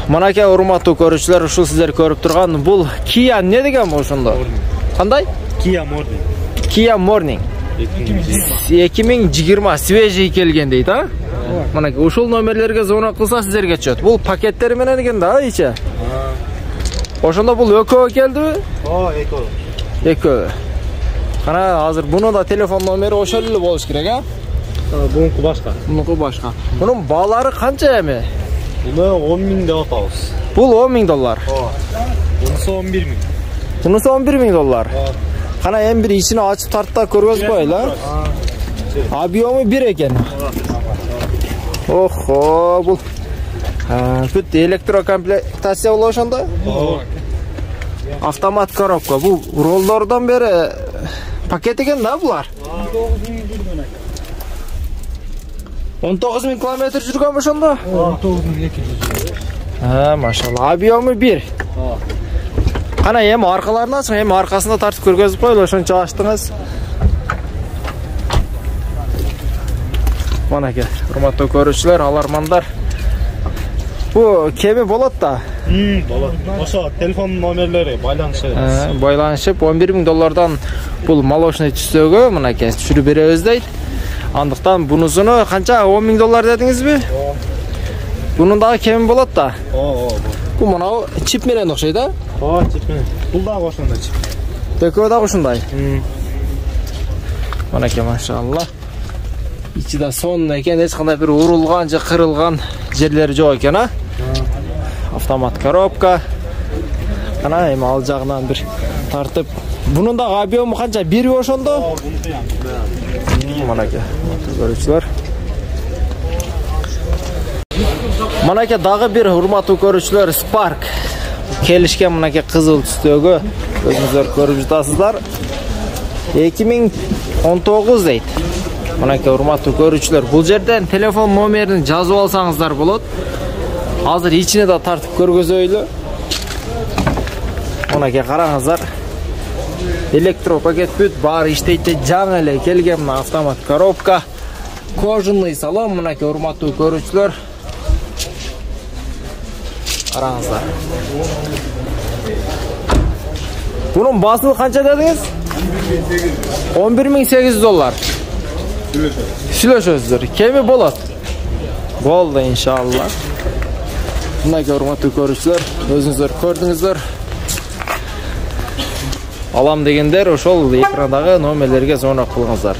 Мынакей урматтуу көрүүчүлөр, ушул сиздер көрүп турган бул Kia не деген ошондо? Кандай? Kia Morning. Kia Morning. 2020 свежий келген дейт, а? Мынакей ушул номерлерге звонок кылса сиздерге чөт. Бул пакеттери менен экен да, иче. Ошондо бул экөө келдиби? Экөө. Экөө. Кана азыр буну да телефон номери ошол эле болуш керек, а? Бунуку башка. Бунуку башка. Бунун баалары канча эми? Буну 10 000 деп атабыз. Бул $10,000. Бунусу 11 000. Бунусу $11,000. Кана эми бир ичине ачып тартта көргөзүп коелу, а? Объему 1 экен. Охо, бул бүт электрокомплектация болот ошондо? Автомат коробка. Бул ролдордон бери пакет экен да булар? 19 000 километр жүргөн ошондо? 19 машалла. Объему 1. Кана эми аркаларын ачың, эми аркасында тартып көргөзүп коелу, ошончо ачтыңыз. Мынакей, урматтуу көрүүчүлөр, алармандар. Бу кеми болот да? Болот. Ошо телефон номерлери байланышып. Байланышып $11,000 бул молочный түстөгө мынакей түшүрүп беребиз дейт. Андыктан бунусуну канча $10,000 дедиңизби? Бунун дагы кеми болот да? Бул мына чип менен окшойт да? Чип менен. Бул дагы ошондой чип. Экөө дагы ушундай. Мынакей машалла. Ичи да сонун экен, эч кандай бир урулган же кырылган жерлери жок экен, а? Автомат коробка. Кана эми ал жагынан бир тартып. Бунун дагы объему канча? 1 ошондо? Мынакей, көрүүчүлөр. Мынакей дагы бир урматтуу көрүүчүлөр, Spark келишкен мынакей кызыл түстөгө өзүңүздөр көрүп жатасыздар. 2019 дейт. Мынакей урматтуу көрүүчүлөр, бул жерден телефон номерин жазып алсаңыздар болот. Азыр ичине да тартып көргөзөйлү. Мынакей караңыздар. Электропакет бүт баары иштейт, жаңы эле келген мына автомат коробка. Кожаный салон, мынакей урматтуу көрүүчүлөр. Караңыздар. Бунун басылы канча дедиңиз? $11,800. Сүйлөшөсүздөр. Кеми болот? Болду иншалла. Мынакей урматтуу көрүүчүлөр, өзүңүздөр көрдүңүздөр. Алам дегендер ошол экрандагы номерлерге звонок кылыңыздар.